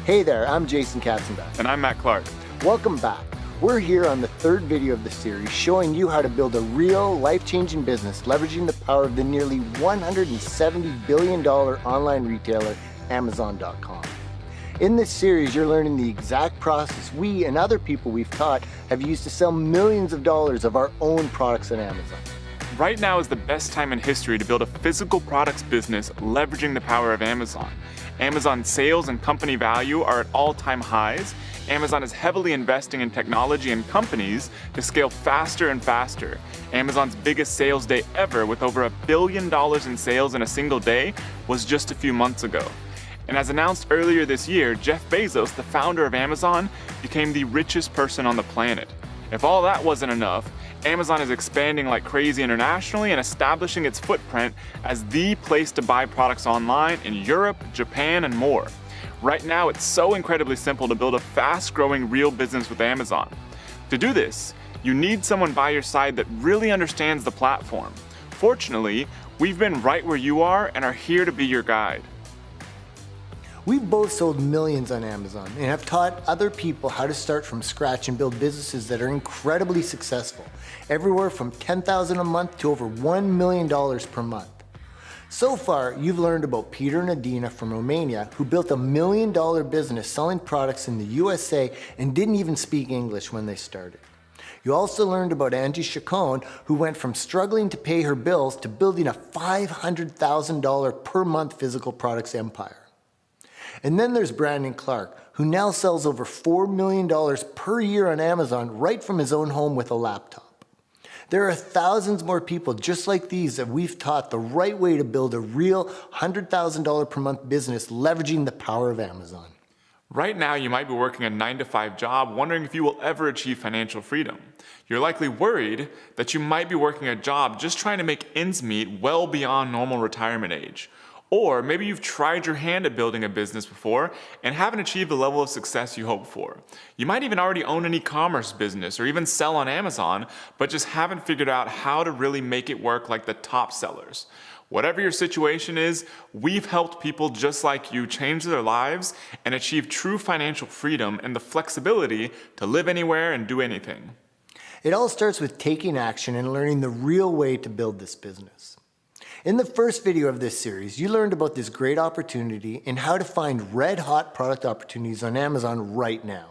Hey there, I'm Jason Katzenbach. And I'm Matt Clark. Welcome back. We're here on the third video of the series showing you how to build a real life-changing business leveraging the power of the nearly $170 billion online retailer, Amazon.com. In this series, you're learning the exact process we and other people we've taught have used to sell millions of dollars of our own products on Amazon. Right now is the best time in history to build a physical products business leveraging the power of Amazon. Amazon sales and company value are at all-time highs. Amazon is heavily investing in technology and companies to scale faster and faster. Amazon's biggest sales day ever, with over $1 billion in sales in a single day, was just a few months ago. And as announced earlier this year, Jeff Bezos, the founder of Amazon, became the richest person on the planet. If all that wasn't enough, Amazon is expanding like crazy internationally and establishing its footprint as the place to buy products online in Europe, Japan, and more. Right now, it's so incredibly simple to build a fast-growing real business with Amazon. To do this, you need someone by your side that really understands the platform. Fortunately, we've been right where you are and are here to be your guide. We've both sold millions on Amazon and have taught other people how to start from scratch and build businesses that are incredibly successful, everywhere from $10,000 a month to over $1 million per month. So far, you've learned about Peter and Adina from Romania, who built $1 million business selling products in the USA and didn't even speak English when they started. You also learned about Angie Chacon, who went from struggling to pay her bills to building a $500,000 per month physical products empire. And then there's Brandon Clark, who now sells over $4 million per year on Amazon right from his own home with a laptop. There are thousands more people just like these that we've taught the right way to build a real $100,000 per month business leveraging the power of Amazon. Right now, you might be working a 9-to-5 job, wondering if you will ever achieve financial freedom. You're likely worried that you might be working a job just trying to make ends meet well beyond normal retirement age. Or maybe you've tried your hand at building a business before and haven't achieved the level of success you hoped for. You might even already own an e-commerce business or even sell on Amazon, but just haven't figured out how to really make it work like the top sellers. Whatever your situation is, we've helped people just like you change their lives and achieve true financial freedom and the flexibility to live anywhere and do anything. It all starts with taking action and learning the real way to build this business. In the first video of this series, you learned about this great opportunity and how to find red-hot product opportunities on Amazon right now.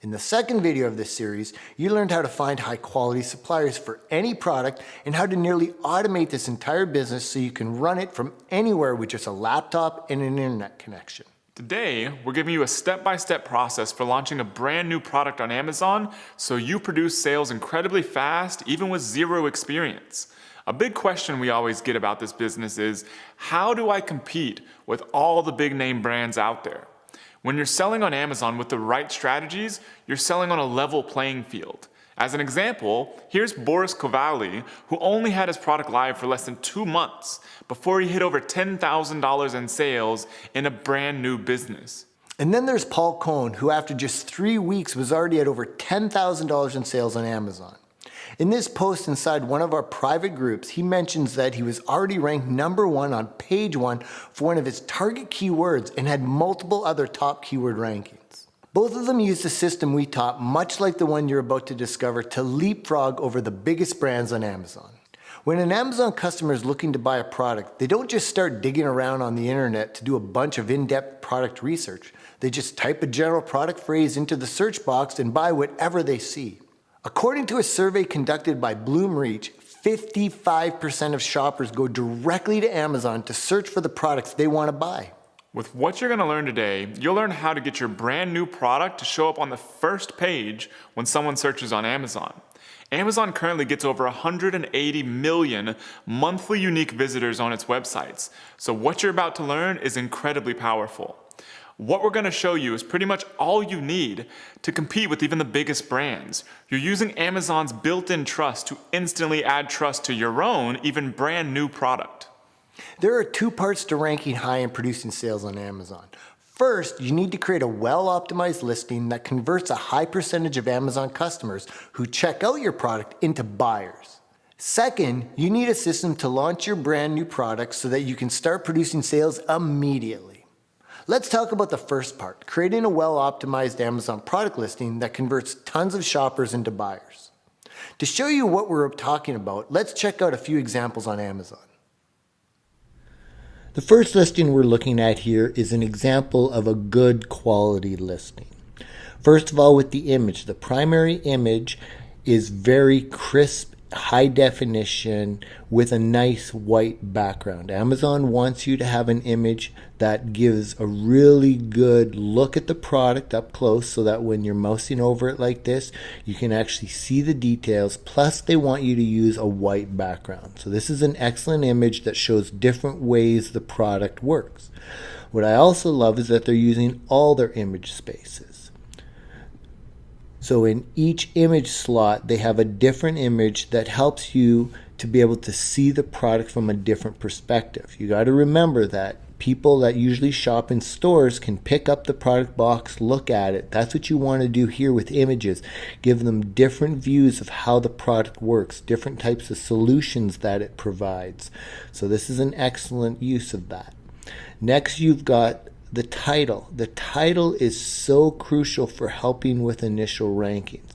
In the second video of this series, you learned how to find high-quality suppliers for any product and how to nearly automate this entire business so you can run it from anywhere with just a laptop and an internet connection. Today, we're giving you a step-by-step process for launching a brand new product on Amazon so you produce sales incredibly fast, even with zero experience. A big question we always get about this business is, how do I compete with all the big name brands out there? When you're selling on Amazon with the right strategies, you're selling on a level playing field. As an example, here's Boris Kovali, who only had his product live for less than 2 months before he hit over $10,000 in sales in a brand new business. And then there's Paul Cohn, who after just 3 weeks was already at over $10,000 in sales on Amazon. In this post inside one of our private groups, he mentions that he was already ranked #1 on page 1 for one of his target keywords and had multiple other top keyword rankings. Both of them used a system we taught, much like the one you're about to discover, to leapfrog over the biggest brands on Amazon. When an Amazon customer is looking to buy a product, they don't just start digging around on the internet to do a bunch of in-depth product research. They just type a general product phrase into the search box and buy whatever they see. According to a survey conducted by Bloomreach, 55% of shoppers go directly to Amazon to search for the products they want to buy. With what you're going to learn today, you'll learn how to get your brand new product to show up on the first page when someone searches on Amazon. Amazon currently gets over 180 million monthly unique visitors on its websites, so what you're about to learn is incredibly powerful. What we're going to show you is pretty much all you need to compete with even the biggest brands. You're using Amazon's built-in trust to instantly add trust to your own, even brand new product. There are 2 parts to ranking high and producing sales on Amazon. First, you need to create a well-optimized listing that converts a high percentage of Amazon customers who check out your product into buyers. Second, you need a system to launch your brand new product so that you can start producing sales immediately. Let's talk about the first part, creating a well-optimized Amazon product listing that converts tons of shoppers into buyers. To show you what we're talking about, let's check out a few examples on Amazon. The first listing we're looking at here is an example of a good quality listing. First of all, with the image, the primary image is very crisp, high definition with a nice white background. Amazon wants you to have an image that gives a really good look at the product up close so that when you're mousing over it like this, you can actually see the details. Plus, they want you to use a white background. So this is an excellent image that shows different ways the product works. What I also love is that they're using all their image spaces. So in each image slot, they have a different image that helps you to be able to see the product from a different perspective. You got to remember that people that usually shop in stores can pick up the product box, look at it. That's what you want to do here with images. Give them different views of how the product works, different types of solutions that it provides. So this is an excellent use of that. Next, you've got the title. The title is so crucial for helping with initial rankings.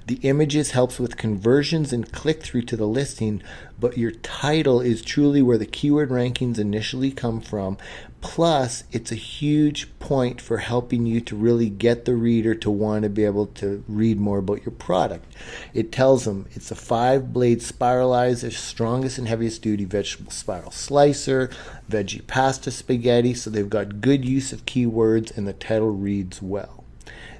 The images helps with conversions and click-through to the listing, but your title is truly where the keyword rankings initially come from. Plus, it's a huge point for helping you to really get the reader to want to be able to read more about your product. It tells them it's a 5-blade spiralizer, strongest and heaviest duty vegetable spiral slicer, veggie pasta spaghetti, so they've got good use of keywords and the title reads well.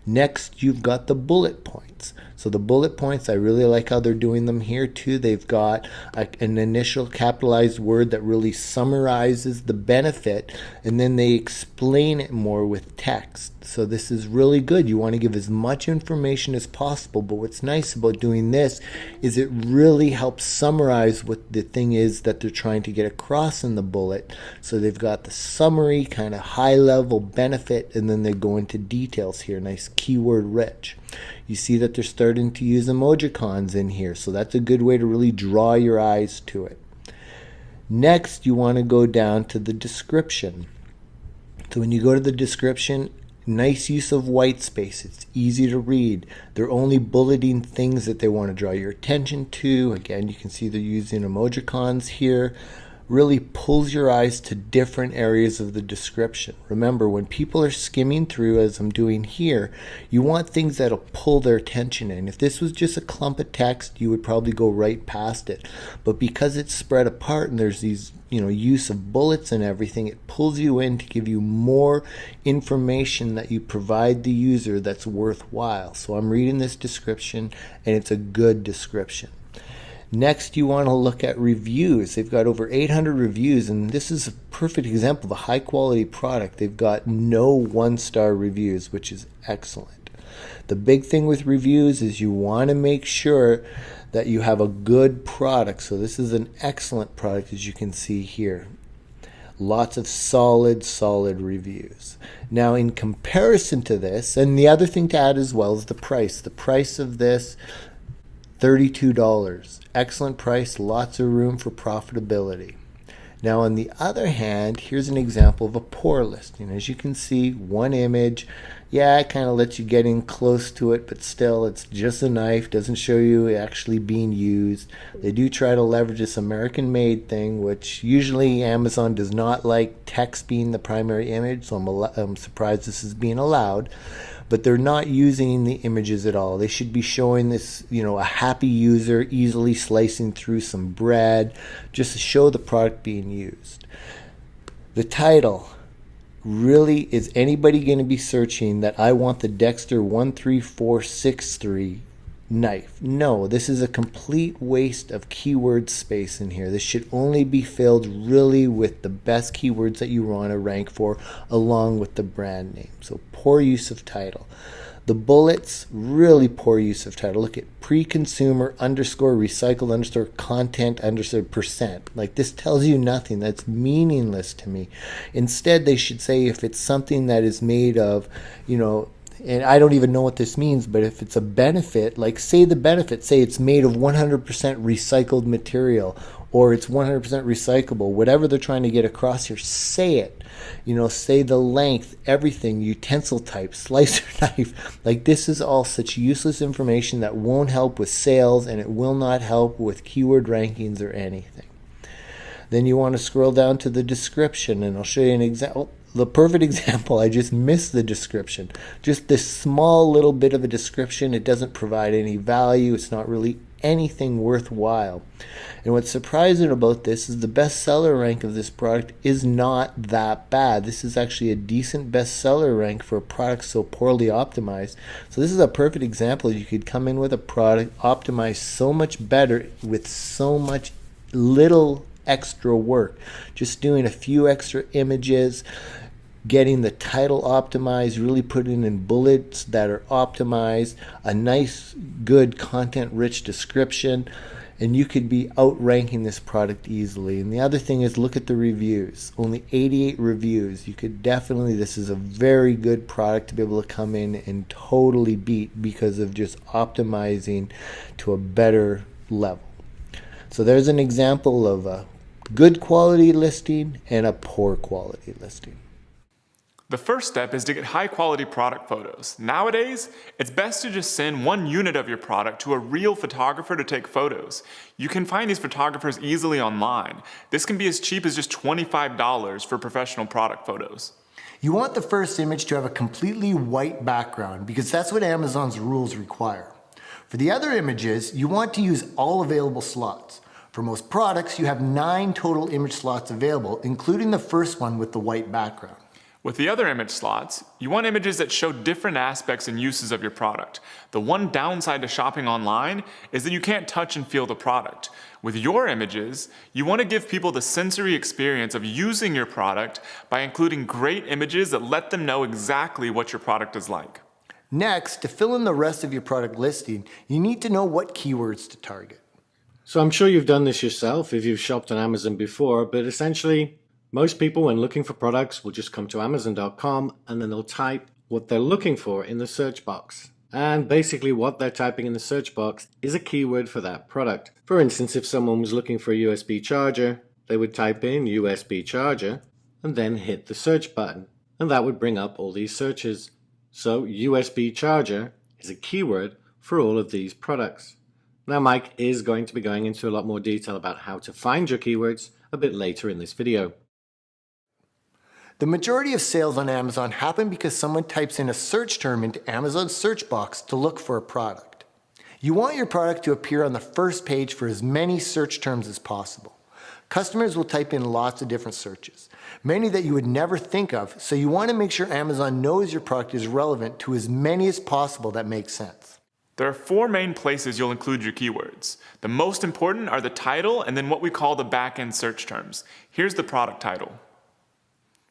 Next, you've got the bullet points. So the bullet points, I really like how they're doing them here too. They've got an initial capitalized word that really summarizes the benefit, and then they explain it more with text. So this is really good. You want to give as much information as possible, but what's nice about doing this is it really helps summarize what the thing is that they're trying to get across in the bullet. So they've got the summary, kind of high level benefit, and then they go into details here, nice keyword rich. You see that they're starting to use emojicons in here, so that's a good way to really draw your eyes to it. Next, you want to go down to the description. So when you go to the description, nice use of white space. It's easy to read. They're only bulleting things that they want to draw your attention to. Again, you can see they're using emojicons here. Really pulls your eyes to different areas of the description. Remember, when people are skimming through, as I'm doing here, you want things that'll pull their attention in. If this was just a clump of text, you would probably go right past it. But because it's spread apart and there's these, use of bullets and everything, it pulls you in to give you more information that you provide the user that's worthwhile. So I'm reading this description, and it's a good description. Next, you want to look at reviews. They've got over 800 reviews, and this is a perfect example of a high-quality product. They've got no one-star reviews, which is excellent. The big thing with reviews is you want to make sure that you have a good product. So this is an excellent product, as you can see here. Lots of solid reviews. Now, in comparison to this, and the other thing to add as well is the price. The price of this, $32. Excellent price, lots of room for profitability. Now, on the other hand, here's an example of a poor listing. As you can see, one image. Yeah, it kind of lets you get in close to it, but still, it's just a knife. Doesn't show you it actually being used. They do try to leverage this American-made thing, which usually Amazon does not like text being the primary image, so I'm surprised this is being allowed. But they're not using the images at all. They should be showing this, a happy user easily slicing through some bread, just to show the product being used. The title. Really, is anybody going to be searching that I want the Dexter 13463 knife? No, this is a complete waste of keyword space in here. This should only be filled really with the best keywords that you want to rank for, along with the brand name. So poor use of title. The bullets, really poor use of title. Look at pre-consumer underscore recycled underscore content underscore percent. Like, this tells you nothing. That's meaningless to me. Instead, they should say if it's something that is made of, and I don't even know what this means, but if it's a benefit, like say the benefit, say it's made of 100% recycled material, or it's 100% recyclable. Whatever they're trying to get across here, say it. Say the length, everything, utensil type, slicer knife. Like, this is all such useless information that won't help with sales, and it will not help with keyword rankings or anything. Then you want to scroll down to the description, and I'll show you an example. The perfect example, I just missed the description. Just this small little bit of a description. It doesn't provide any value. It's not really anything worthwhile. And what's surprising about this is the bestseller rank of this product is not that bad. This is actually a decent bestseller rank for a product so poorly optimized. So this is a perfect example. You could come in with a product optimized so much better with so much little extra work. Just doing a few extra images, getting the title optimized, really putting in bullets that are optimized, a nice, good, content-rich description, and you could be outranking this product easily. And the other thing is, look at the reviews. Only 88 reviews. You could definitely, this is a very good product to be able to come in and totally beat because of just optimizing to a better level. So there's an example of a good quality listing and a poor quality listing. The first step is to get high quality product photos. Nowadays, it's best to just send one unit of your product to a real photographer to take photos. You can find these photographers easily online. This can be as cheap as just $25 for professional product photos. You want the first image to have a completely white background because that's what Amazon's rules require. For the other images, you want to use all available slots. For most products, you have 9 total image slots available, including the first one with the white background. With the other image slots, you want images that show different aspects and uses of your product. The one downside to shopping online is that you can't touch and feel the product. With your images, you want to give people the sensory experience of using your product by including great images that let them know exactly what your product is like. Next, to fill in the rest of your product listing, you need to know what keywords to target. So I'm sure you've done this yourself if you've shopped on Amazon before, but essentially, most people, when looking for products, will just come to Amazon.com and then they'll type what they're looking for in the search box. And basically what they're typing in the search box is a keyword for that product. For instance, if someone was looking for a USB charger, they would type in USB charger and then hit the search button. And that would bring up all these searches. So USB charger is a keyword for all of these products. Now Mike is going to be going into a lot more detail about how to find your keywords a bit later in this video. The majority of sales on Amazon happen because someone types in a search term into Amazon's search box to look for a product. You want your product to appear on the first page for as many search terms as possible. Customers will type in lots of different searches, many that you would never think of, so you want to make sure Amazon knows your product is relevant to as many as possible that make sense. There are 4 main places you'll include your keywords. The most important are the title and then what we call the back-end search terms. Here's the product title.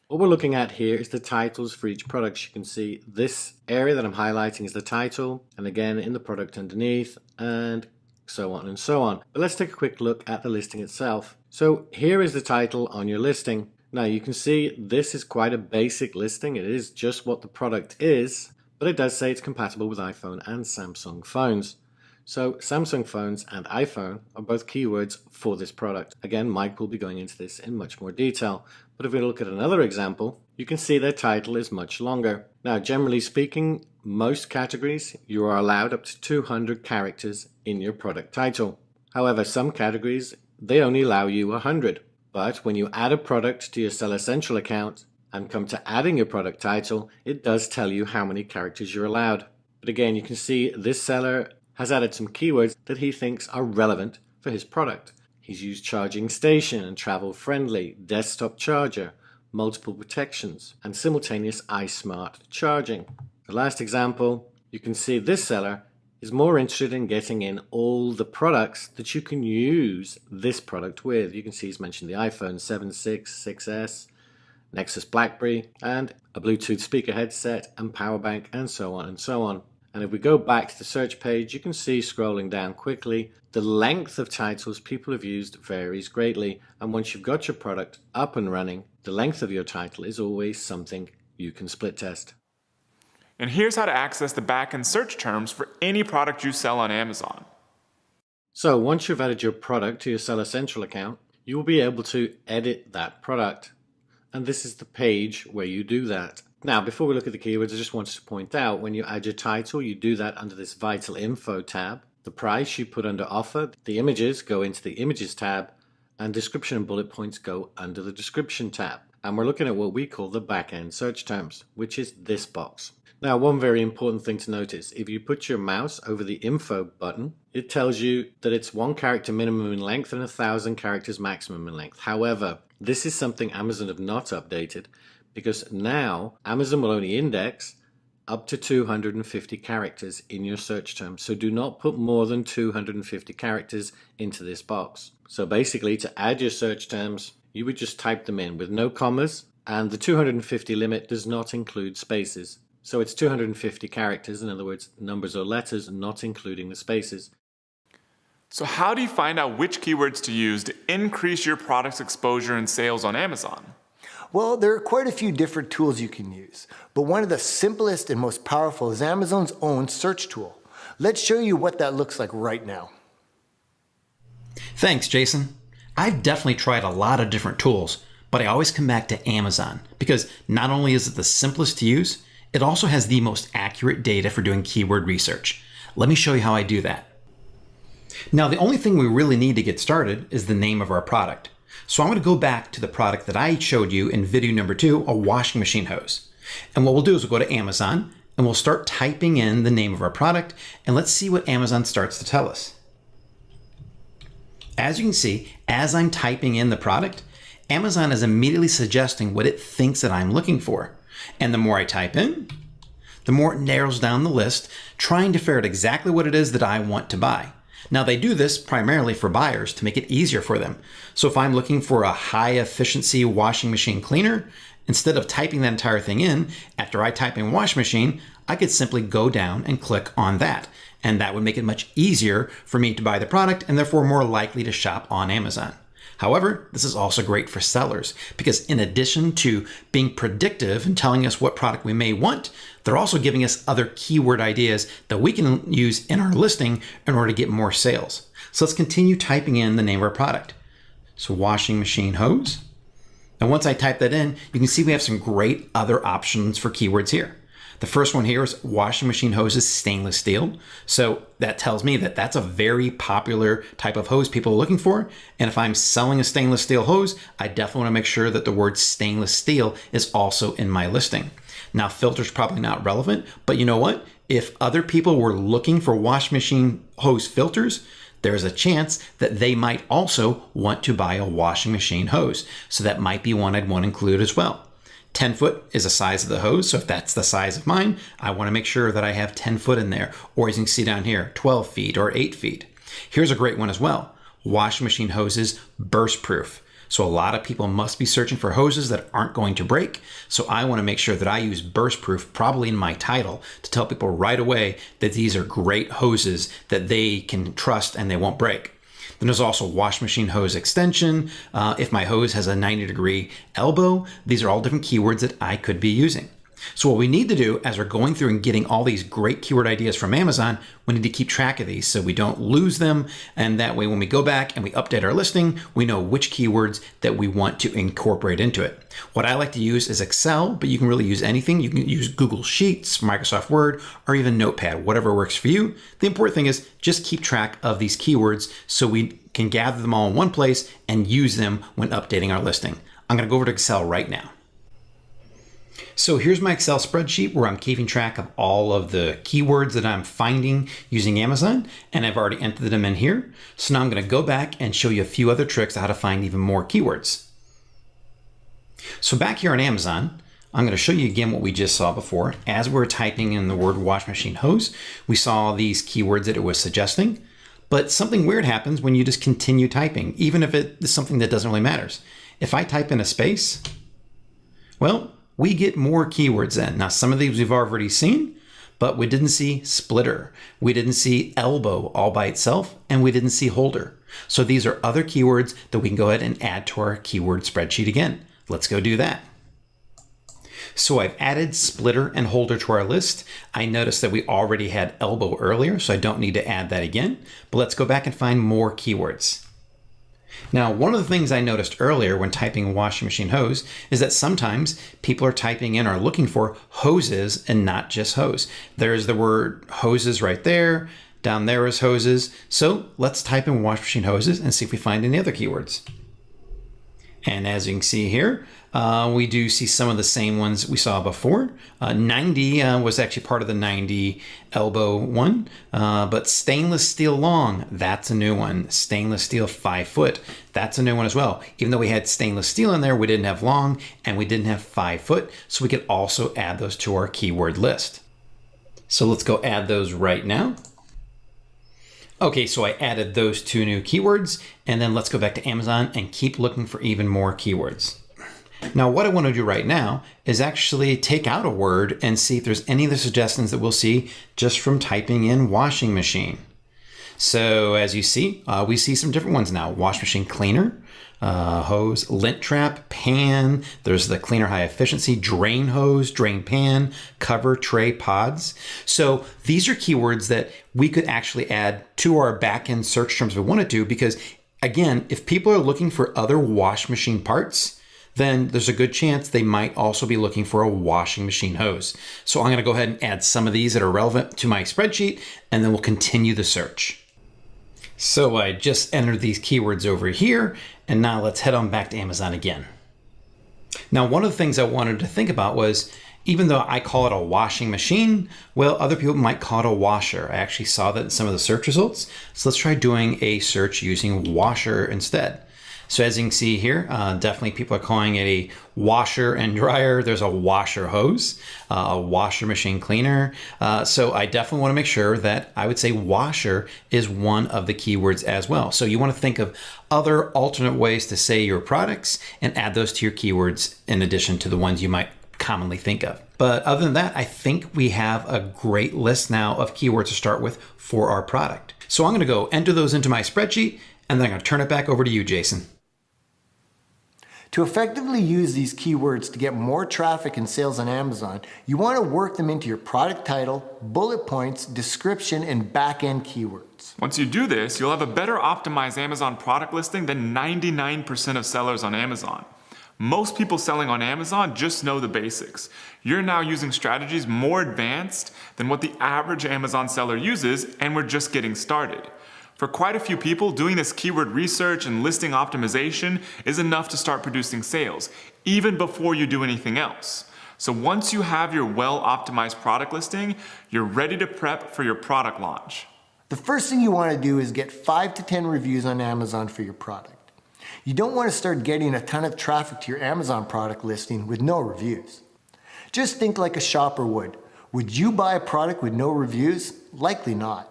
What we're looking at here is the titles for each product. You can see this area that I'm highlighting is the title, and again in the product underneath, and so on and so on. But let's take a quick look at the listing itself. So here is the title on your listing. Now you can see this is quite a basic listing. It is just what the product is, but it does say it's compatible with iPhone and Samsung phones. So Samsung phones and iPhone are both keywords for this product. Again, Mike will be going into this in much more detail. But if we look at another example, you can see their title is much longer. Now, generally speaking, most categories, you are allowed up to 200 characters in your product title. However, some categories, they only allow you 100. But when you add a product to your Seller Central account and come to adding your product title, it does tell you how many characters you're allowed. But again, you can see this seller has added some keywords that he thinks are relevant for his product. He's used charging station and travel friendly, desktop charger, multiple protections, and simultaneous iSmart charging. The last example, you can see this seller is more interested in getting in all the products that you can use this product with. You can see he's mentioned the iPhone 7, 6, 6S, Nexus BlackBerry, and a Bluetooth speaker headset and power bank, and so on and so on. And if we go back to the search page, you can see scrolling down quickly, the length of titles people have used varies greatly. And once you've got your product up and running, the length of your title is always something you can split test. And here's how to access the back-end search terms for any product you sell on Amazon. So once you've added your product to your Seller Central account, you will be able to edit that product. And this is the page where you do that. Now, before we look at the keywords, I just wanted to point out when you add your title, you do that under this Vital Info tab. The price you put under offer, the images go into the Images tab, and description and bullet points go under the Description tab. And we're looking at what we call the back-end search terms, which is this box. Now, one very important thing to notice, if you put your mouse over the Info button, it tells you that it's 1 character minimum in length and 1,000 characters maximum in length. However, this is something Amazon have not updated, because now Amazon will only index up to 250 characters in your search term. So do not put more than 250 characters into this box. So basically, to add your search terms, you would just type them in with no commas, and the 250 limit does not include spaces. So it's 250 characters, in other words, numbers or letters, not including the spaces. So how do you find out which keywords to use to increase your product's exposure and sales on Amazon? Well, there are quite a few different tools you can use, but one of the simplest and most powerful is Amazon's own search tool. Let's show you what that looks like right now. Thanks, Jason. I've definitely tried a lot of different tools, but I always come back to Amazon because not only is it the simplest to use, it also has the most accurate data for doing keyword research. Let me show you how I do that. Now, the only thing we really need to get started is the name of our product. So I'm going to go back to the product that I showed you in video number 2, a washing machine hose. And what we'll do is we'll go to Amazon and we'll start typing in the name of our product, and let's see what Amazon starts to tell us. As you can see, as I'm typing in the product, Amazon is immediately suggesting what it thinks that I'm looking for. And the more I type in, the more it narrows down the list, trying to figure out exactly what it is that I want to buy. Now, they do this primarily for buyers to make it easier for them. So if I'm looking for a high efficiency washing machine cleaner, instead of typing that entire thing in, after I type in washing machine, I could simply go down and click on that. And that would make it much easier for me to buy the product and therefore more likely to shop on Amazon. However, this is also great for sellers because in addition to being predictive and telling us what product we may want, they're also giving us other keyword ideas that we can use in our listing in order to get more sales. So let's continue typing in the name of our product. So washing machine hose. And once I type that in, you can see we have some great other options for keywords here. The first one here is washing machine hoses stainless steel. So that tells me that that's a very popular type of hose people are looking for. And if I'm selling a stainless steel hose, I definitely want to make sure that the word stainless steel is also in my listing. Now, filter's probably not relevant, but you know what? If other people were looking for washing machine hose filters, there's a chance that they might also want to buy a washing machine hose. So that might be one I'd want to include as well. 10 foot is the size of the hose. So if that's the size of mine, I want to make sure that I have 10 foot in there. Or as you can see down here, 12 feet or 8 feet. Here's a great one as well. Washing machine hoses, burst proof. So a lot of people must be searching for hoses that aren't going to break. So I want to make sure that I use burst proof probably in my title to tell people right away that these are great hoses that they can trust and they won't break. Then there's also wash machine hose extension. If my hose has a 90-degree elbow, these are all different keywords that I could be using. So what we need to do as we're going through and getting all these great keyword ideas from Amazon, we need to keep track of these so we don't lose them. And that way, when we go back and we update our listing, we know which keywords that we want to incorporate into it. What I like to use is Excel, but you can really use anything. You can use Google Sheets, Microsoft Word, or even Notepad, whatever works for you. The important thing is just keep track of these keywords so we can gather them all in one place and use them when updating our listing. I'm going to go over to Excel right now. So here's my Excel spreadsheet where I'm keeping track of all of the keywords that I'm finding using Amazon, and I've already entered them in here. So now I'm going to go back and show you a few other tricks on how to find even more keywords. So back here on Amazon, I'm going to show you again what we just saw before. As we're typing in the word wash machine hose, we saw these keywords that it was suggesting, but something weird happens when you just continue typing, even if it is something that doesn't really matter. If I type in a space, well, we get more keywords in. Now, some of these we've already seen, but we didn't see splitter. We didn't see elbow all by itself, and we didn't see holder. So these are other keywords that we can go ahead and add to our keyword spreadsheet again. Let's go do that. So I've added splitter and holder to our list. I noticed that we already had elbow earlier, so I don't need to add that again. But let's go back and find more keywords. Now, one of the things I noticed earlier when typing washing machine hose is that sometimes people are typing in or looking for hoses and not just hose. There's the word hoses right there. Down there is hoses. So let's type in washing machine hoses and see if we find any other keywords. And as you can see here, we do see some of the same ones we saw before. 90 was actually part of the 90 elbow one, but stainless steel long, that's a new one. Stainless steel 5 foot, that's a new one as well. Even though we had stainless steel in there, we didn't have long and we didn't have 5 foot, so we could also add those to our keyword list. So let's go add those right now. Okay, so I added those 2 new keywords, and then let's go back to Amazon and keep looking for even more keywords. Now, what I want to do right now is actually take out a word and see if there's any of the suggestions that we'll see just from typing in washing machine. So as you see, we see some different ones now. Wash machine cleaner, hose, lint trap, pan. There's the cleaner high efficiency, drain hose, drain pan, cover, tray, pods. So these are keywords that we could actually add to our back-end search terms if we wanted to, because again, if people are looking for other wash machine parts, then there's a good chance they might also be looking for a washing machine hose. So I'm going to go ahead and add some of these that are relevant to my spreadsheet, and then we'll continue the search. So I just entered these keywords over here, and now let's head on back to Amazon again. Now, one of the things I wanted to think about was, even though I call it a washing machine, well, other people might call it a washer. I actually saw that in some of the search results. So let's try doing a search using washer instead. So as you can see here, definitely people are calling it a washer and dryer. There's a washer hose, a washer machine cleaner. So I definitely want to make sure that I would say washer is one of the keywords as well. So you want to think of other alternate ways to say your products and add those to your keywords in addition to the ones you might commonly think of. But other than that, I think we have a great list now of keywords to start with for our product. So I'm going to go enter those into my spreadsheet, and then I'm going to turn it back over to you, Jason. To effectively use these keywords to get more traffic and sales on Amazon, you want to work them into your product title, bullet points, description, and back-end keywords. Once you do this, you'll have a better optimized Amazon product listing than 99% of sellers on Amazon. Most people selling on Amazon just know the basics. You're now using strategies more advanced than what the average Amazon seller uses, and we're just getting started. For quite a few people, doing this keyword research and listing optimization is enough to start producing sales, even before you do anything else. So once you have your well-optimized product listing, you're ready to prep for your product launch. The first thing you want to do is get 5 to 10 reviews on Amazon for your product. You don't want to start getting a ton of traffic to your Amazon product listing with no reviews. Just think like a shopper would. Would you buy a product with no reviews? Likely not.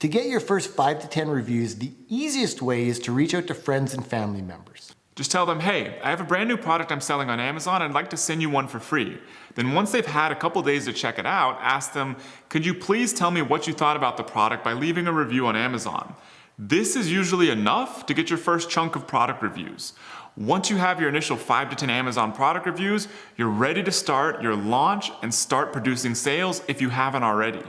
To get your first 5 to 10 reviews, the easiest way is to reach out to friends and family members. Just tell them, hey, I have a brand new product I'm selling on Amazon. I'd like to send you one for free. Then once they've had a couple days to check it out, ask them, could you please tell me what you thought about the product by leaving a review on Amazon? This is usually enough to get your first chunk of product reviews. Once you have your initial 5 to 10 Amazon product reviews, you're ready to start your launch and start producing sales if you haven't already.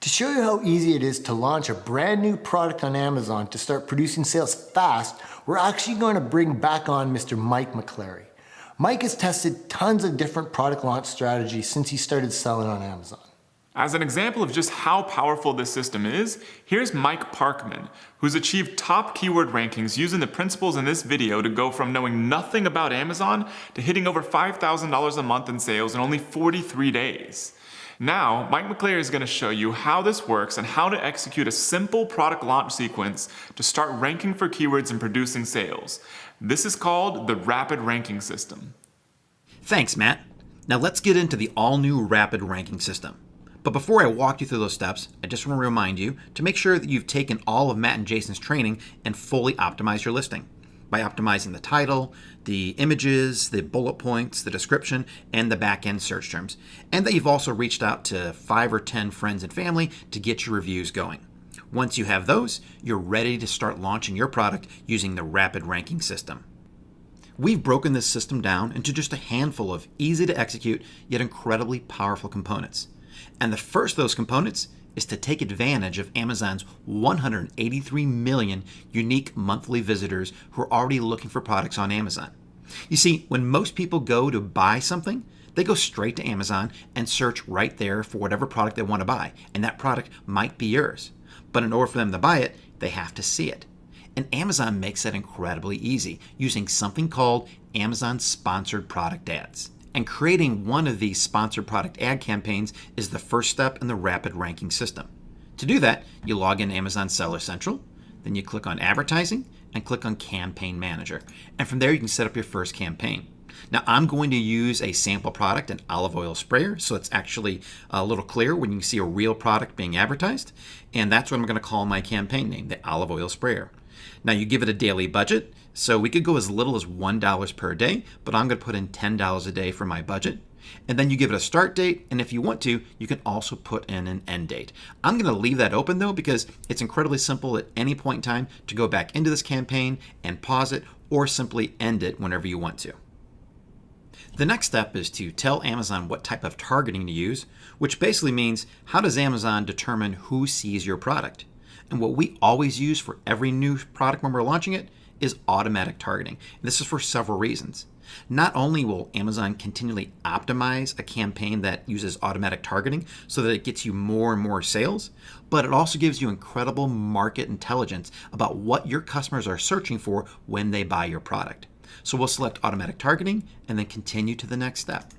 To show you how easy it is to launch a brand new product on Amazon to start producing sales fast, we're actually going to bring back on Mr. Mike McClary. Mike has tested tons of different product launch strategies since he started selling on Amazon. As an example of just how powerful this system is, here's Mike Parkman, who's achieved top keyword rankings using the principles in this video to go from knowing nothing about Amazon to hitting over $5,000 a month in sales in only 43 days. Now, Mike McClary is going to show you how this works and how to execute a simple product launch sequence to start ranking for keywords and producing sales. This is called the Rapid Ranking System. Thanks, Matt. Now let's get into the all-new Rapid Ranking System. But before I walk you through those steps, I just want to remind you to make sure that you've taken all of Matt and Jason's training and fully optimized your listing by optimizing the title, the images, the bullet points, the description, and the back-end search terms. And that you've also reached out to 5 or 10 friends and family to get your reviews going. Once you have those, you're ready to start launching your product using the Rapid Ranking System. We've broken this system down into just a handful of easy to execute yet incredibly powerful components. And the first of those components is to take advantage of Amazon's 183 million unique monthly visitors who are already looking for products on Amazon. You see, when most people go to buy something, they go straight to Amazon and search right there for whatever product they want to buy, and that product might be yours. But in order for them to buy it, they have to see it. And Amazon makes that incredibly easy using something called Amazon Sponsored Product Ads. And creating one of these sponsored product ad campaigns is the first step in the rapid ranking system. To do that, you log in Amazon Seller Central, then you click on Advertising and click on Campaign Manager. And from there you can set up your first campaign. Now I'm going to use a sample product, an olive oil sprayer, so it's actually a little clearer when you see a real product being advertised. And that's what I'm going to call my campaign name, the olive oil sprayer. Now you give it a daily budget, so we could go as little as $1 per day, but I'm going to put in $10 a day for my budget. And then you give it a start date, and if you want to, you can also put in an end date. I'm going to leave that open though, because it's incredibly simple at any point in time to go back into this campaign and pause it, or simply end it whenever you want to. The next step is to tell Amazon what type of targeting to use, which basically means how does Amazon determine who sees your product? And what we always use for every new product when we're launching it is automatic targeting. And this is for several reasons. Not only will Amazon continually optimize a campaign that uses automatic targeting so that it gets you more and more sales, but it also gives you incredible market intelligence about what your customers are searching for when they buy your product. So we'll select automatic targeting and then continue to the next step.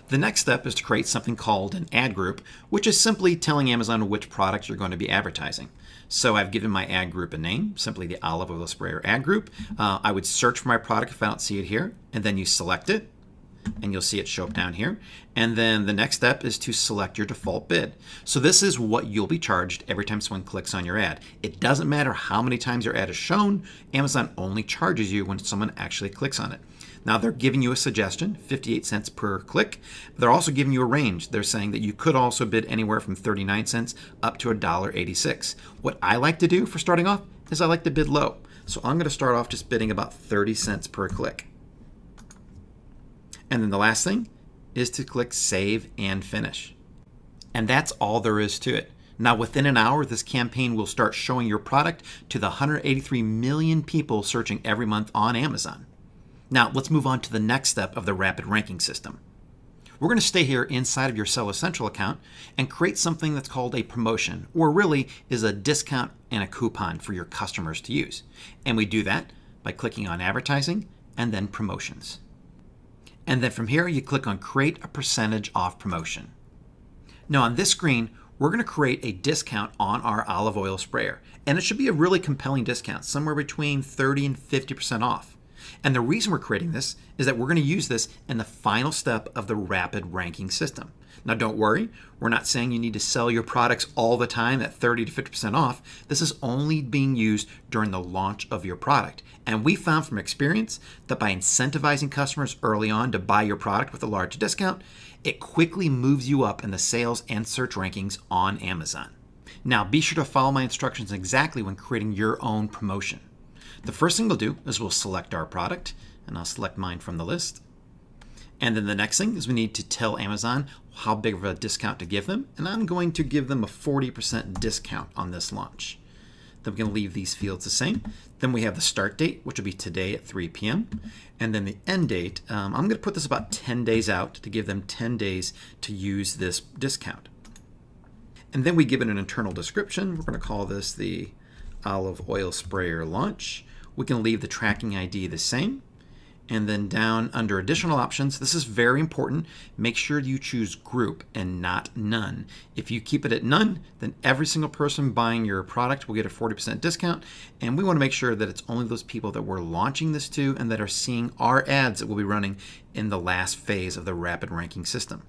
The next step is to create something called an ad group, which is simply telling Amazon which products you're going to be advertising. So I've given my ad group a name, simply the olive oil sprayer ad group. I would search for my product if I don't see it here, and then you select it, and you'll see it show up down here. And then the next step is to select your default bid. So this is what you'll be charged every time someone clicks on your ad. It doesn't matter how many times your ad is shown, Amazon only charges you when someone actually clicks on it. Now they're giving you a suggestion, 58 cents per click. They're also giving you a range. They're saying that you could also bid anywhere from 39 cents up to $1.86. What I like to do for starting off is I like to bid low. So I'm going to start off just bidding about 30 cents per click. And then the last thing is to click Save and Finish. And that's all there is to it. Now within an hour, this campaign will start showing your product to the 183 million people searching every month on Amazon. Now let's move on to the next step of the rapid ranking system. We're going to stay here inside of your Seller Central account and create something that's called a promotion, or really is a discount and a coupon for your customers to use. And we do that by clicking on Advertising and then Promotions. And then from here, you click on Create a Percentage Off Promotion. Now on this screen, we're going to create a discount on our olive oil sprayer. And it should be a really compelling discount, somewhere between 30 and 50% off. And the reason we're creating this is that we're going to use this in the final step of the rapid ranking system. Now don't worry, we're not saying you need to sell your products all the time at 30 to 50% off. This is only being used during the launch of your product. And we found from experience that by incentivizing customers early on to buy your product with a large discount, it quickly moves you up in the sales and search rankings on Amazon. Now be sure to follow my instructions exactly when creating your own promotion. The first thing we'll do is we'll select our product, and I'll select mine from the list. And then the next thing is we need to tell Amazon how big of a discount to give them, and I'm going to give them a 40% discount on this launch. Then we can leave these fields the same. Then we have the start date, which will be today at 3 p.m. And then the end date, I'm going to put this about 10 days out to give them 10 days to use this discount. And then we give it an internal description. We're going to call this the olive oil sprayer launch. We can leave the tracking ID the same. And then down under additional options, this is very important. Make sure you choose group and not none. If you keep it at none, then every single person buying your product will get a 40% discount. And we want to make sure that it's only those people that we're launching this to and that are seeing our ads that will be running in the last phase of the rapid ranking system.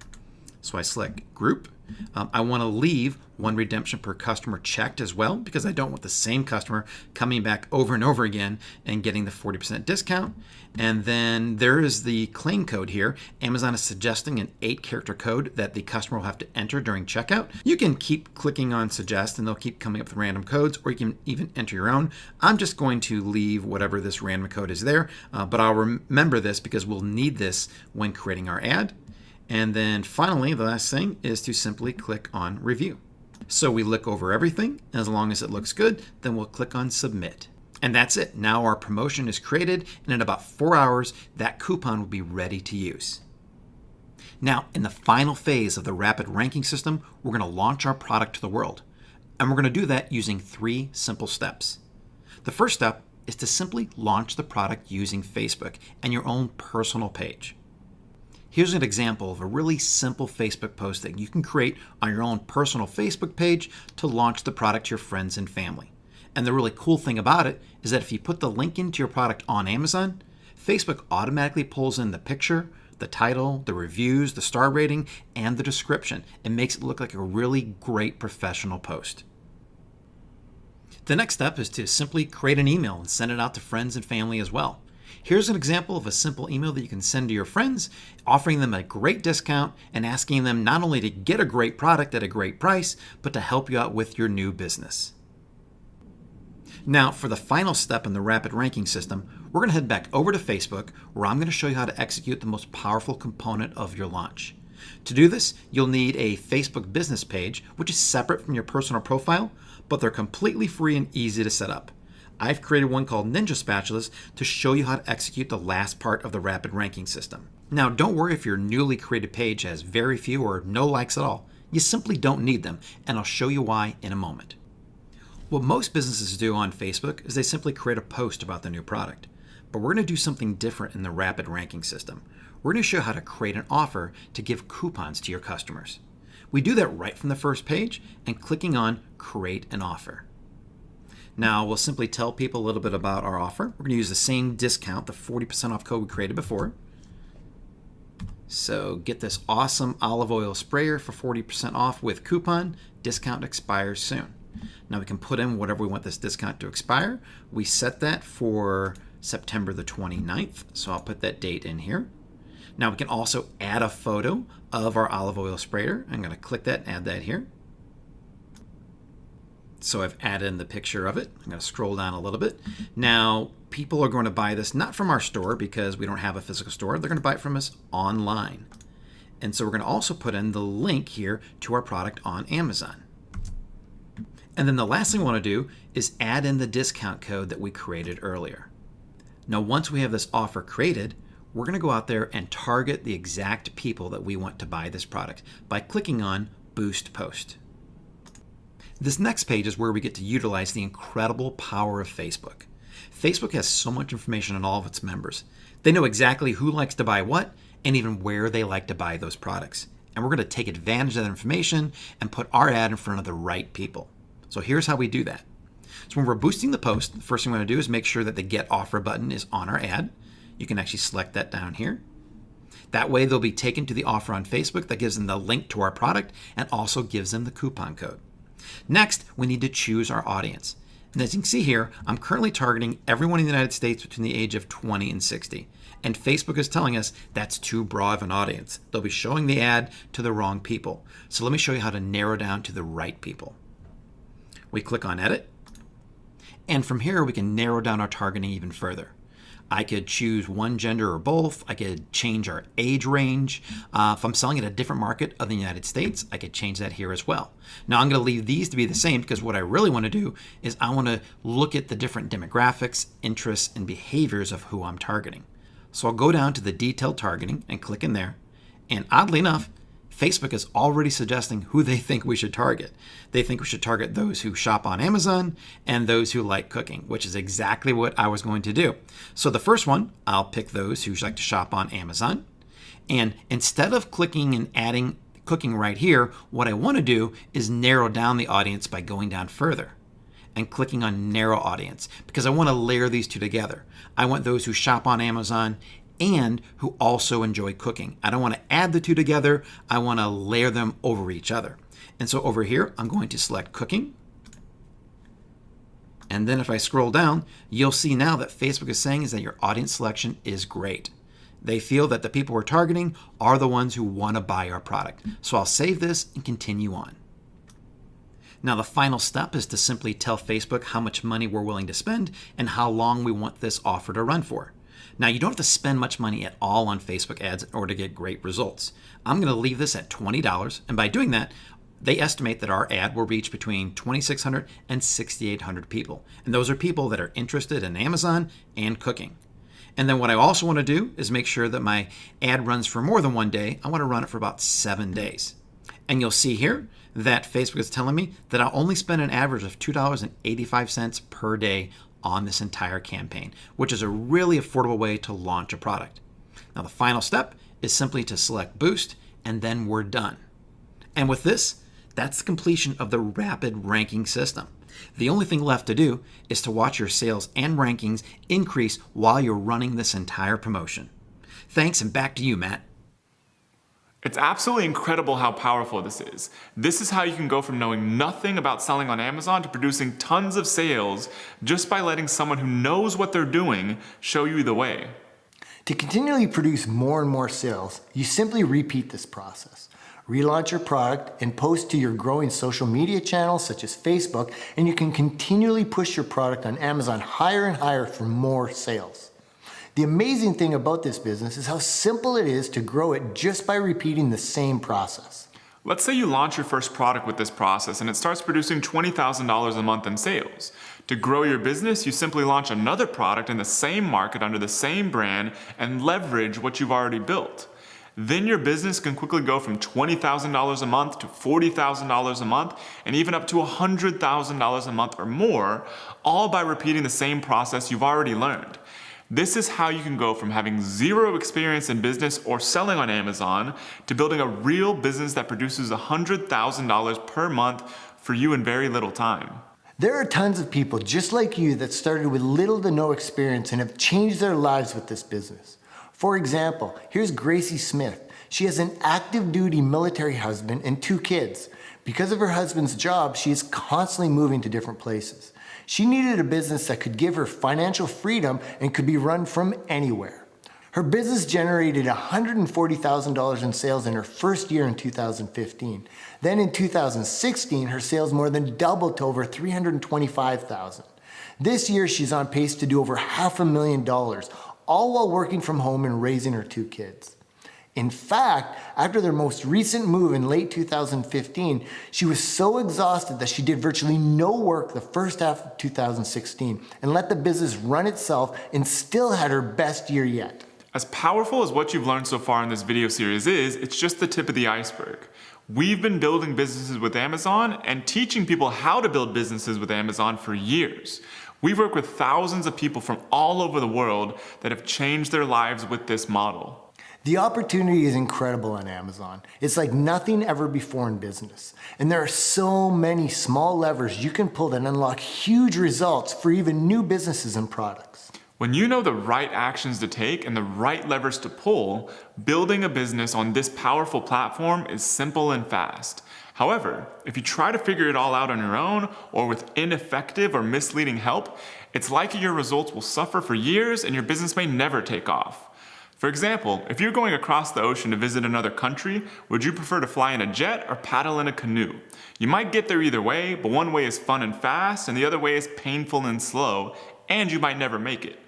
So I select group. I want to leave one redemption per customer checked as well, because I don't want the same customer coming back over and over again and getting the 40% discount. And then there is the claim code here. Amazon is suggesting an 8-character code that the customer will have to enter during checkout. You can keep clicking on suggest and they'll keep coming up with random codes, or you can even enter your own. I'm just going to leave whatever this random code is there, but I'll remember this because we'll need this when creating our ad. And then finally, the last thing is to simply click on review. So we look over everything, and as long as it looks good, then we'll click on submit. And that's it. Now our promotion is created, and in about 4 hours, that coupon will be ready to use. Now, in the final phase of the rapid ranking system, we're going to launch our product to the world. And we're going to do that using 3 simple steps. The first step is to simply launch the product using Facebook and your own personal page. Here's an example of a really simple Facebook post that you can create on your own personal Facebook page to launch the product to your friends and family. And the really cool thing about it is that if you put the link into your product on Amazon, Facebook automatically pulls in the picture, the title, the reviews, the star rating, and the description. It makes it look like a really great professional post. The next step is to simply create an email and send it out to friends and family as well. Here's an example of a simple email that you can send to your friends, offering them a great discount and asking them not only to get a great product at a great price, but to help you out with your new business. Now, for the final step in the rapid ranking system, we're going to head back over to Facebook, where I'm going to show you how to execute the most powerful component of your launch. To do this, you'll need a Facebook business page, which is separate from your personal profile, but they're completely free and easy to set up. I've created one called Ninja Spatulas to show you how to execute the last part of the rapid ranking system. Now, don't worry if your newly created page has very few or no likes at all. You simply don't need them, and I'll show you why in a moment. What most businesses do on Facebook is they simply create a post about the new product. But we're going to do something different in the rapid ranking system. We're going to show you how to create an offer to give coupons to your customers. We do that right from the first page and clicking on Create an Offer. Now, we'll simply tell people a little bit about our offer. We're going to use the same discount, the 40% off code we created before. So get this awesome olive oil sprayer for 40% off with coupon. Discount expires soon. Now we can put in whatever we want this discount to expire. We set that for September the 29th, so I'll put that date in here. Now we can also add a photo of our olive oil sprayer. I'm going to click that and add that here. So I've added in the picture of it. I'm going to scroll down a little bit. Now, people are going to buy this not from our store because we don't have a physical store. They're going to buy it from us online. And so we're going to also put in the link here to our product on Amazon. And then the last thing we want to do is add in the discount code that we created earlier. Now, once we have this offer created, we're going to go out there and target the exact people that we want to buy this product by clicking on Boost Post. This next page is where we get to utilize the incredible power of Facebook. Facebook has so much information on all of its members. They know exactly who likes to buy what and even where they like to buy those products. And we're going to take advantage of that information and put our ad in front of the right people. So here's how we do that. So when we're boosting the post, the first thing we want to do is make sure that the Get Offer button is on our ad. You can actually select that down here. That way they'll be taken to the offer on Facebook that gives them the link to our product and also gives them the coupon code. Next, we need to choose our audience. And as you can see here, I'm currently targeting everyone in the United States between the age of 20 and 60. And Facebook is telling us that's too broad of an audience. They'll be showing the ad to the wrong people. So let me show you how to narrow down to the right people. We click on Edit. And from here, we can narrow down our targeting even further. I could choose one gender or both. I could change our age range. If I'm selling at a different market of the United States, I could change that here as well. Now I'm going to leave these to be the same because what I really want to do is I want to look at the different demographics, interests, and behaviors of who I'm targeting. So I'll go down to the detailed targeting and click in there. And oddly enough, Facebook is already suggesting who they think we should target. They think we should target those who shop on Amazon and those who like cooking, which is exactly what I was going to do. So the first one, I'll pick those who like to shop on Amazon. And instead of clicking and adding cooking right here, what I want to do is narrow down the audience by going down further and clicking on narrow audience because I want to layer these two together. I want those who shop on Amazon and who also enjoy cooking. I don't want to add the two together. I want to layer them over each other. And so over here, I'm going to select cooking. And then if I scroll down, you'll see now that Facebook is saying is that your audience selection is great. They feel that the people we're targeting are the ones who want to buy our product. So I'll save this and continue on. Now the final step is to simply tell Facebook how much money we're willing to spend and how long we want this offer to run for. Now you don't have to spend much money at all on Facebook ads in order to get great results. I'm going to leave this at $20, and by doing that, they estimate that our ad will reach between 2,600 and 6,800 people. And those are people that are interested in Amazon and cooking. And then what I also want to do is make sure that my ad runs for more than one day. I want to run it for about 7 days. And you'll see here that Facebook is telling me that I'll only spend an average of $2.85 per day on this entire campaign, which is a really affordable way to launch a product. Now the final step is simply to select Boost, and then we're done. And with this, that's the completion of the rapid ranking system. The only thing left to do is to watch your sales and rankings increase while you're running this entire promotion. Thanks, and back to you, Matt. It's absolutely incredible how powerful this is. This is how you can go from knowing nothing about selling on Amazon to producing tons of sales just by letting someone who knows what they're doing show you the way. To continually produce more and more sales, you simply repeat this process. Relaunch your product and post to your growing social media channels such as Facebook, and you can continually push your product on Amazon higher and higher for more sales. The amazing thing about this business is how simple it is to grow it just by repeating the same process. Let's say you launch your first product with this process and it starts producing $20,000 a month in sales. To grow your business, you simply launch another product in the same market under the same brand and leverage what you've already built. Then your business can quickly go from $20,000 a month to $40,000 a month and even up to $100,000 a month or more, all by repeating the same process you've already learned. This is how you can go from having zero experience in business or selling on Amazon to building a real business that produces $100,000 per month for you in very little time. There are tons of people just like you that started with little to no experience and have changed their lives with this business. For example, here's Gracie Smith. She has an active duty military husband and 2 kids. Because of her husband's job, she is constantly moving to different places. She needed a business that could give her financial freedom and could be run from anywhere. Her business generated $140,000 in sales in her first year in 2015. Then in 2016, her sales more than doubled to over $325,000. This year, she's on pace to do over $500,000, all while working from home and raising her 2 kids. In fact, after their most recent move in late 2015, she was so exhausted that she did virtually no work the first half of 2016 and let the business run itself and still had her best year yet. As powerful as what you've learned so far in this video series is, it's just the tip of the iceberg. We've been building businesses with Amazon and teaching people how to build businesses with Amazon for years. We've worked with thousands of people from all over the world that have changed their lives with this model. The opportunity is incredible on Amazon. It's like nothing ever before in business. And there are so many small levers you can pull that unlock huge results for even new businesses and products. When you know the right actions to take and the right levers to pull, building a business on this powerful platform is simple and fast. However, if you try to figure it all out on your own or with ineffective or misleading help, it's likely your results will suffer for years and your business may never take off. For example, if you're going across the ocean to visit another country, would you prefer to fly in a jet or paddle in a canoe? You might get there either way, but one way is fun and fast and the other way is painful and slow, and you might never make it.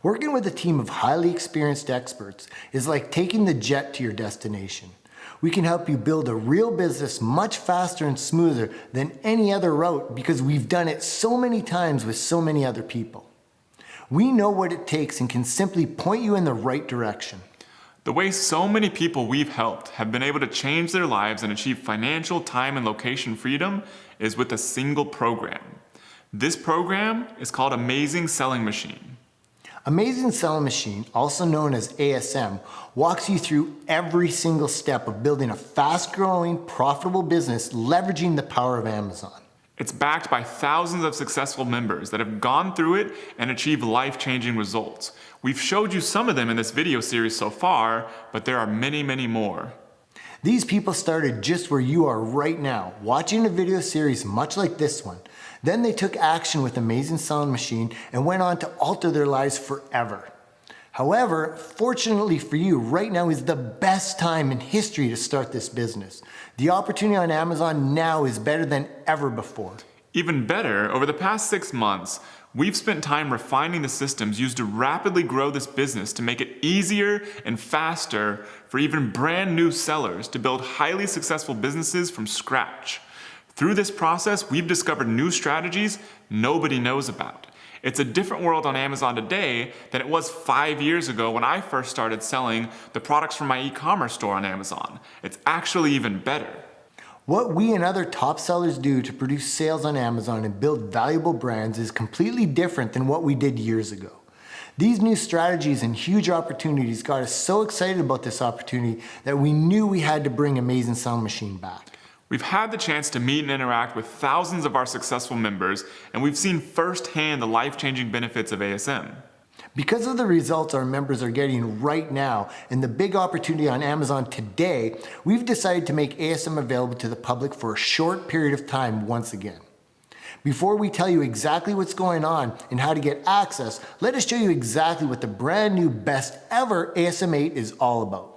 Working with a team of highly experienced experts is like taking the jet to your destination. We can help you build a real business much faster and smoother than any other route because we've done it so many times with so many other people. We know what it takes and can simply point you in the right direction. The way so many people we've helped have been able to change their lives and achieve financial, time, and location freedom is with a single program. This program is called Amazing Selling Machine. Amazing Selling Machine, also known as ASM, walks you through every single step of building a fast-growing, profitable business leveraging the power of Amazon. It's backed by thousands of successful members that have gone through it and achieved life-changing results. We've showed you some of them in this video series so far, but there are many, many more. These people started just where you are right now, watching a video series much like this one. Then they took action with Amazing Selling Machine and went on to alter their lives forever. However, fortunately for you, right now is the best time in history to start this business. The opportunity on Amazon now is better than ever before. Even better, over the past 6 months, we've spent time refining the systems used to rapidly grow this business to make it easier and faster for even brand new sellers to build highly successful businesses from scratch. Through this process, we've discovered new strategies nobody knows about. It's a different world on Amazon today than it was 5 years ago when I first started selling the products from my e-commerce store on Amazon. It's actually even better. What we and other top sellers do to produce sales on Amazon and build valuable brands is completely different than what we did years ago. These new strategies and huge opportunities got us so excited about this opportunity that we knew we had to bring Amazing Selling Machine back. We've had the chance to meet and interact with thousands of our successful members, and we've seen firsthand the life-changing benefits of ASM. Because of the results our members are getting right now and the big opportunity on Amazon today, we've decided to make ASM available to the public for a short period of time once again. Before we tell you exactly what's going on and how to get access, let us show you exactly what the brand new best ever ASM 8 is all about.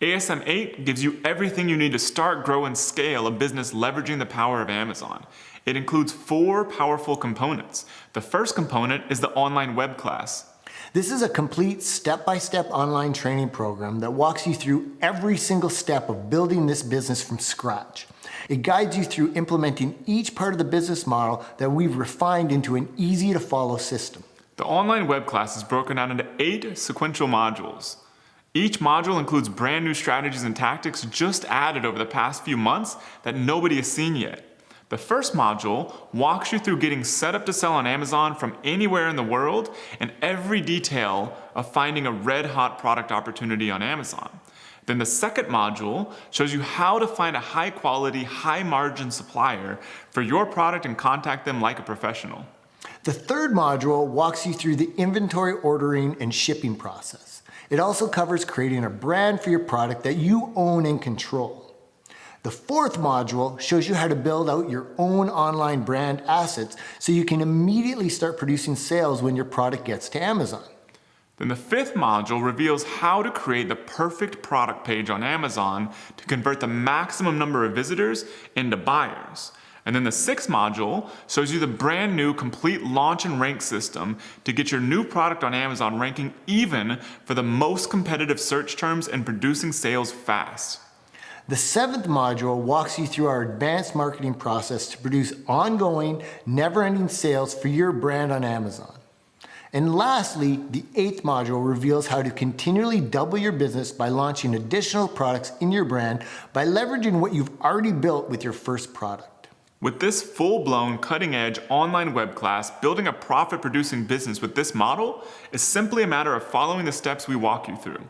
ASM 8 gives you everything you need to start, grow, and scale a business leveraging the power of Amazon. It includes 4 powerful components. The first component is the online web class. This is a complete step-by-step online training program that walks you through every single step of building this business from scratch. It guides you through implementing each part of the business model that we've refined into an easy-to-follow system. The online web class is broken down into 8 sequential modules. Each module includes brand new strategies and tactics just added over the past few months that nobody has seen yet. The first module walks you through getting set up to sell on Amazon from anywhere in the world and every detail of finding a red-hot product opportunity on Amazon. Then the second module shows you how to find a high-quality, high-margin supplier for your product and contact them like a professional. The third module walks you through the inventory ordering and shipping process. It also covers creating a brand for your product that you own and control. The fourth module shows you how to build out your own online brand assets so you can immediately start producing sales when your product gets to Amazon. Then the fifth module reveals how to create the perfect product page on Amazon to convert the maximum number of visitors into buyers. And then the sixth module shows you the brand new complete launch and rank system to get your new product on Amazon ranking even for the most competitive search terms and producing sales fast. The seventh module walks you through our advanced marketing process to produce ongoing, never-ending sales for your brand on Amazon. And lastly, the eighth module reveals how to continually double your business by launching additional products in your brand by leveraging what you've already built with your first product. With this full-blown, cutting-edge online web class, building a profit-producing business with this model is simply a matter of following the steps we walk you through.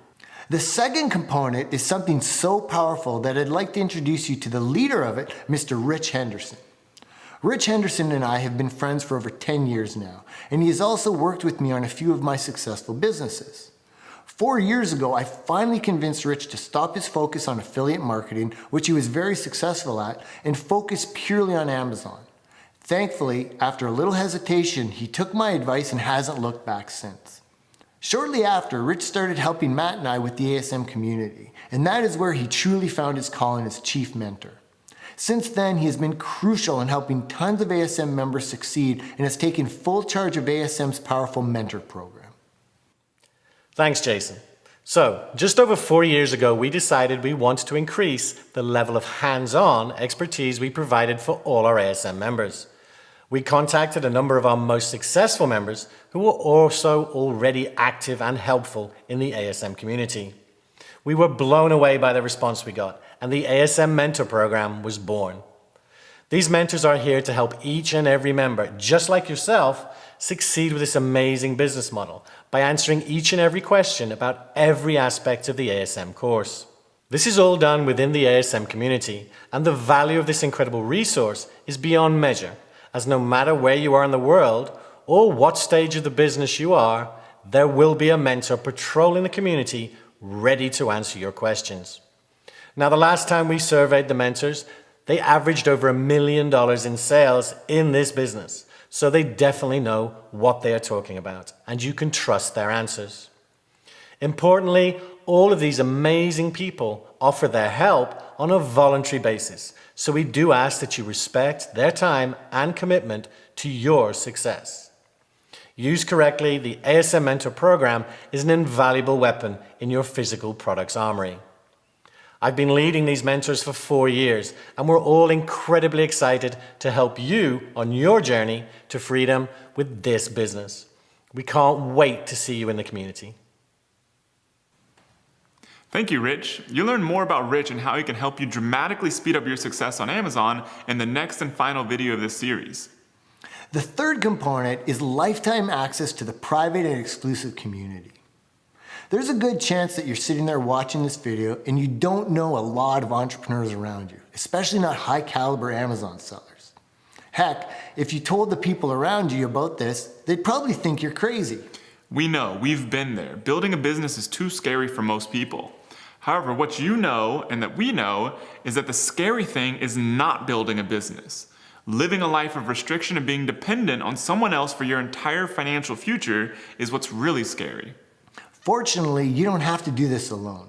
The second component is something so powerful that I'd like to introduce you to the leader of it, Mr. Rich Henderson. Rich Henderson and I have been friends for over 10 years now, and he has also worked with me on a few of my successful businesses. 4 years ago, I finally convinced Rich to stop his focus on affiliate marketing, which he was very successful at, and focus purely on Amazon. Thankfully, after a little hesitation, he took my advice and hasn't looked back since. Shortly after, Rich started helping Matt and I with the ASM community, and that is where he truly found his calling as chief mentor. Since then, he has been crucial in helping tons of ASM members succeed and has taken full charge of ASM's powerful mentor program. Thanks, Jason. So, just over 4 years ago, we decided we wanted to increase the level of hands-on expertise we provided for all our ASM members. We contacted a number of our most successful members who were also already active and helpful in the ASM community. We were blown away by the response we got, and the ASM Mentor Program was born. These mentors are here to help each and every member, just like yourself, succeed with this amazing business model by answering each and every question about every aspect of the ASM course. This is all done within the ASM community, and the value of this incredible resource is beyond measure, as no matter where you are in the world or what stage of the business you are, there will be a mentor patrolling the community ready to answer your questions. Now, the last time we surveyed the mentors, they averaged over $1 million in sales in this business, so they definitely know what they are talking about, and you can trust their answers. Importantly, all of these amazing people offer their help on a voluntary basis, so we do ask that you respect their time and commitment to your success. Used correctly, the ASM Mentor Program is an invaluable weapon in your physical products armory. I've been leading these mentors for 4 years, and we're all incredibly excited to help you on your journey to freedom with this business. We can't wait to see you in the community. Thank you, Rich. You'll learn more about Rich and how he can help you dramatically speed up your success on Amazon in the next and final video of this series. The third component is lifetime access to the private and exclusive community. There's a good chance that you're sitting there watching this video and you don't know a lot of entrepreneurs around you, especially not high caliber Amazon sellers. Heck, if you told the people around you about this, they'd probably think you're crazy. We know, we've been there. Building a business is too scary for most people. However, what you know and that we know is that the scary thing is not building a business. Living a life of restriction and being dependent on someone else for your entire financial future is what's really scary. Fortunately, you don't have to do this alone.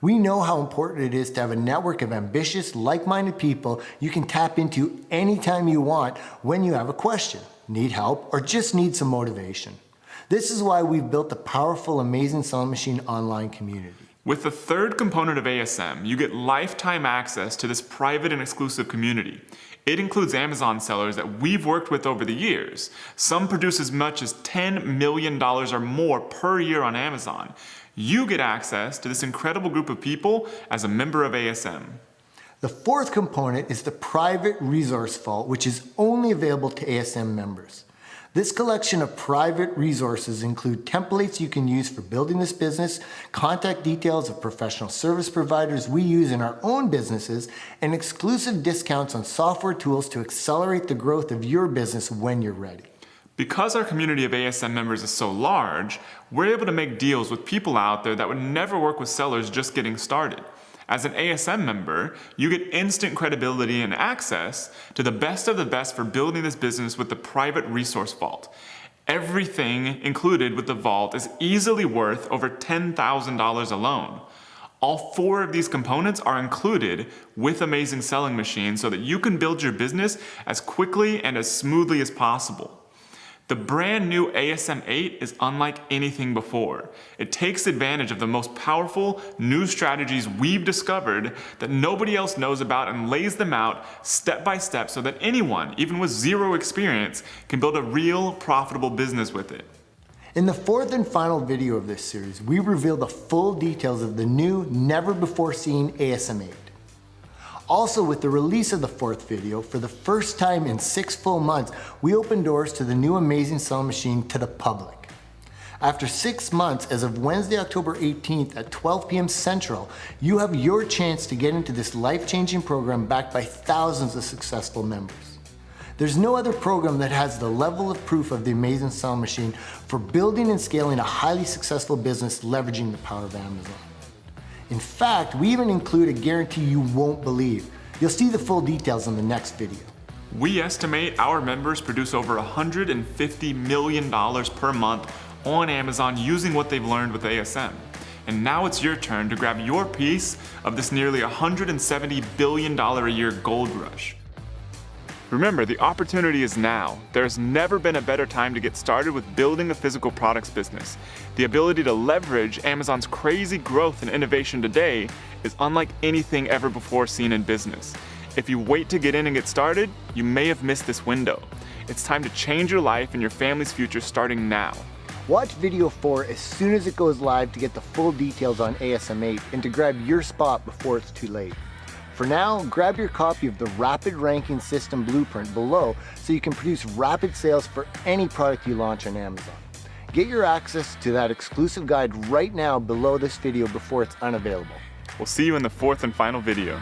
We know how important it is to have a network of ambitious, like-minded people you can tap into anytime you want when you have a question, need help, or just need some motivation. This is why we've built the powerful Amazing Selling Machine online community. With the third component of ASM, you get lifetime access to this private and exclusive community. It includes Amazon sellers that we've worked with over the years. Some produce as much as $10 million or more per year on Amazon. You get access to this incredible group of people as a member of ASM. The fourth component is the private resource vault, which is only available to ASM members. This collection of private resources include templates you can use for building this business, contact details of professional service providers we use in our own businesses, and exclusive discounts on software tools to accelerate the growth of your business when you're ready. Because our community of ASM members is so large, we're able to make deals with people out there that would never work with sellers just getting started. As an ASM member, you get instant credibility and access to the best of the best for building this business with the private resource vault. Everything included with the vault is easily worth over $10,000 alone. All 4 of these components are included with Amazing Selling Machine so that you can build your business as quickly and as smoothly as possible. The brand new ASM 8 is unlike anything before. It takes advantage of the most powerful new strategies we've discovered that nobody else knows about and lays them out step by step so that anyone, even with zero experience, can build a real profitable business with it. In the fourth and final video of this series, we reveal the full details of the new, never-before-seen ASM 8. Also, with the release of the fourth video, for the first time in 6 full months, we opened doors to the new Amazing Selling Machine to the public. After 6 months, as of Wednesday, October 18th at 12 p.m. Central, you have your chance to get into this life-changing program backed by thousands of successful members. There's no other program that has the level of proof of the Amazing Selling Machine for building and scaling a highly successful business leveraging the power of Amazon. In fact, we even include a guarantee you won't believe. You'll see the full details in the next video. We estimate our members produce over $150 million per month on Amazon using what they've learned with ASM. And now it's your turn to grab your piece of this nearly $170 billion a year gold rush. Remember, the opportunity is now. There's never been a better time to get started with building a physical products business. The ability to leverage Amazon's crazy growth and innovation today is unlike anything ever before seen in business. If you wait to get in and get started, you may have missed this window. It's time to change your life and your family's future starting now. Watch video 4 as soon as it goes live to get the full details on ASM 8 and to grab your spot before it's too late. For now, grab your copy of the Rapid Ranking System Blueprint below so you can produce rapid sales for any product you launch on Amazon. Get your access to that exclusive guide right now below this video before it's unavailable. We'll see you in the fourth and final video.